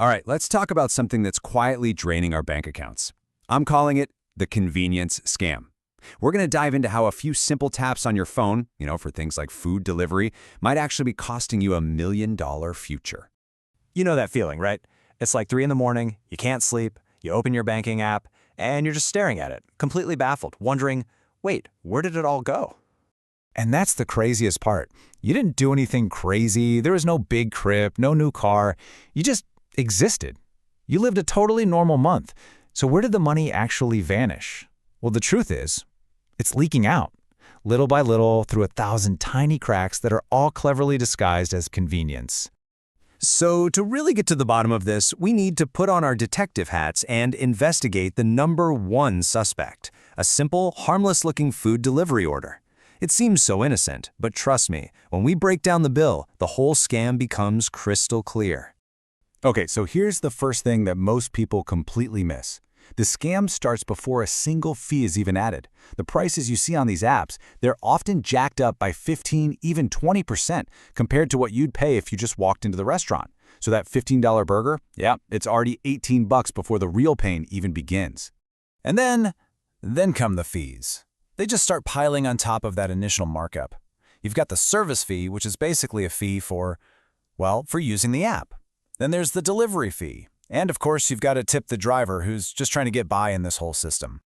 All right, let's talk about something that's quietly draining our bank accounts. I'm calling it the convenience scam. We're going to dive into how a few simple taps on your phone, for things like food delivery, might actually be costing you $1 million future. You know that feeling, right? It's like 3 in the morning, you can't sleep, you open your banking app, and you're just staring at it, completely baffled, wondering, wait, where did it all go? And that's the craziest part. You didn't do anything crazy, there was no big trip, no new car. You just existed. You lived a totally normal month. So where did the money actually vanish? Well, the truth is, it's leaking out, little by little, through 1,000 tiny cracks that are all cleverly disguised as convenience. So to really get to the bottom of this, we need to put on our detective hats and investigate the number one suspect, a simple, harmless-looking food delivery order. It seems so innocent, but trust me, when we break down the bill, the whole scam becomes crystal clear. Okay, so here's the first thing that most people completely miss. The scam starts before a single fee is even added. The prices you see on these apps, they're often jacked up by 15, even 20% compared to what you'd pay if you just walked into the restaurant. So that $15 burger, yeah, it's already $18 before the real pain even begins. And then come the fees. They just start piling on top of that initial markup. You've got the service fee, which is basically a fee for using the app. Then there's the delivery fee. And of course, you've got to tip the driver who's just trying to get by in this whole system.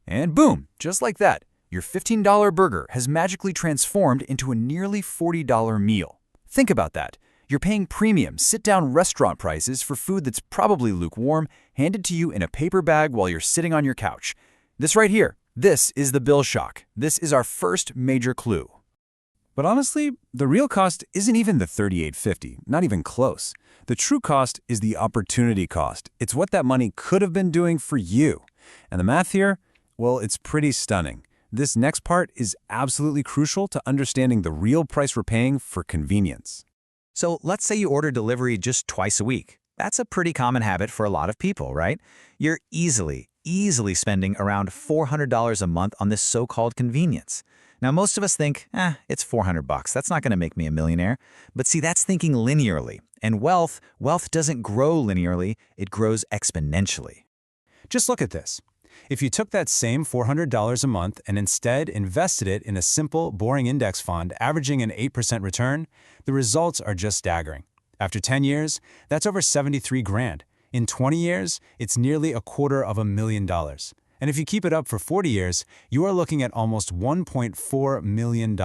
And boom, just like that, your $15 burger has magically transformed into a nearly $40 meal. Think about that. You're paying premium, sit-down restaurant prices for food that's probably lukewarm, handed to you in a paper bag while you're sitting on your couch. This right here, this is the bill shock. This is our first major clue. But honestly, the real cost isn't even the $38.50, not even close. The true cost is the opportunity cost. It's what that money could have been doing for you. And the math here, well, it's pretty stunning. This next part is absolutely crucial to understanding the real price we're paying for convenience. So let's say you order delivery just twice a week. That's a pretty common habit for a lot of people, right? You're easily spending around $400 a month on this so-called convenience. Now, most of us think, it's $400. That's not going to make me a millionaire. But see, that's thinking linearly. And wealth doesn't grow linearly, it grows exponentially. Just look at this. If you took that same $400 a month and instead invested it in a simple, boring index fund averaging an 8% return, the results are just staggering. After 10 years, that's over 73 grand. In 20 years, it's nearly $250,000. And if you keep it up for 40 years, you are looking at almost $1.4 million.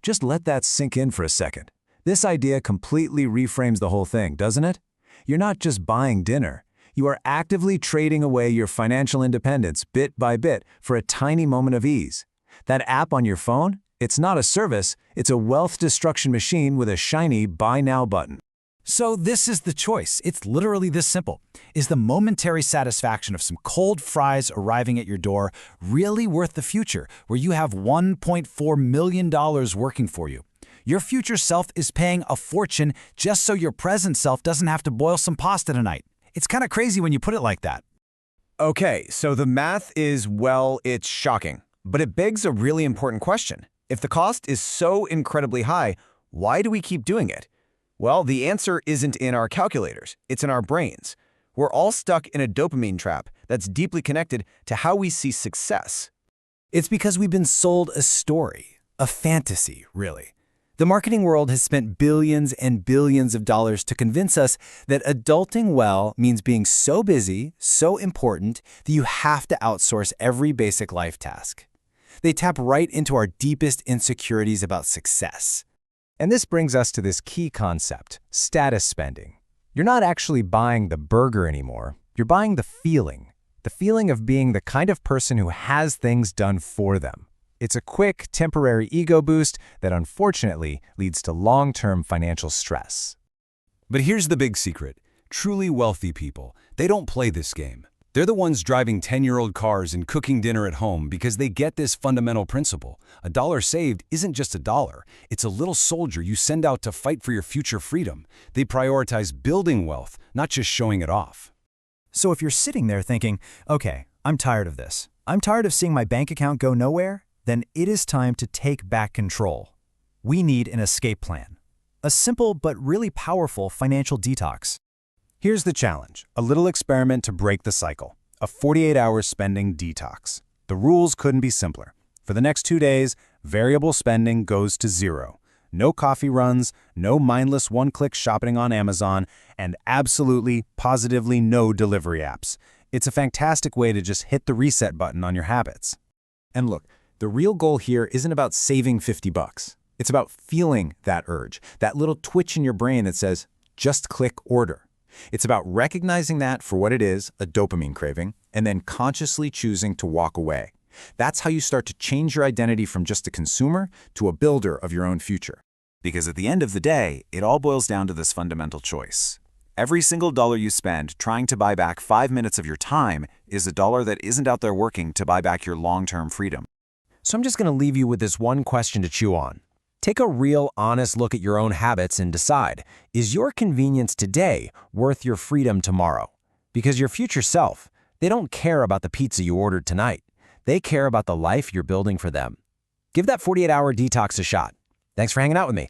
Just let that sink in for a second. This idea completely reframes the whole thing, doesn't it? You're not just buying dinner. You are actively trading away your financial independence bit by bit for a tiny moment of ease. That app on your phone, it's not a service, it's a wealth destruction machine with a shiny Buy Now button. So this is the choice. It's literally this simple. Is the momentary satisfaction of some cold fries arriving at your door really worth the future where you have $1.4 million working for you? Your future self is paying a fortune just so your present self doesn't have to boil some pasta tonight. It's kind of crazy when you put it like that. Okay, so the math is, it's shocking. But it begs a really important question. If the cost is so incredibly high, why do we keep doing it? Well, the answer isn't in our calculators, it's in our brains. We're all stuck in a dopamine trap that's deeply connected to how we see success. It's because we've been sold a story, a fantasy, really. The marketing world has spent billions and billions of dollars to convince us that adulting well means being so busy, so important, that you have to outsource every basic life task. They tap right into our deepest insecurities about success. And this brings us to this key concept, status spending. You're not actually buying the burger anymore. You're buying the feeling of being the kind of person who has things done for them. It's a quick, temporary ego boost that unfortunately leads to long-term financial stress. But here's the big secret. Truly wealthy people, they don't play this game. They're the ones driving 10-year-old cars and cooking dinner at home because they get this fundamental principle. A dollar saved isn't just a dollar. It's a little soldier you send out to fight for your future freedom. They prioritize building wealth, not just showing it off. So if you're sitting there thinking, okay, I'm tired of this. I'm tired of seeing my bank account go nowhere, then it is time to take back control. We need an escape plan. A simple but really powerful financial detox. Here's the challenge, a little experiment to break the cycle, a 48-hour spending detox. The rules couldn't be simpler. For the next 2 days, variable spending goes to zero. No coffee runs, no mindless one-click shopping on Amazon, and absolutely, positively no delivery apps. It's a fantastic way to just hit the reset button on your habits. And look, the real goal here isn't about saving 50 bucks. It's about feeling that urge, that little twitch in your brain that says, just click order. It's about recognizing that for what it is, a dopamine craving, and then consciously choosing to walk away. That's how you start to change your identity from just a consumer to a builder of your own future. Because at the end of the day, it all boils down to this fundamental choice. Every single dollar you spend trying to buy back 5 minutes of your time is a dollar that isn't out there working to buy back your long-term freedom. So I'm just going to leave you with this one question to chew on. Take a real, honest look at your own habits and decide, is your convenience today worth your freedom tomorrow? Because your future self, they don't care about the pizza you ordered tonight. They care about the life you're building for them. Give that 48-hour detox a shot. Thanks for hanging out with me.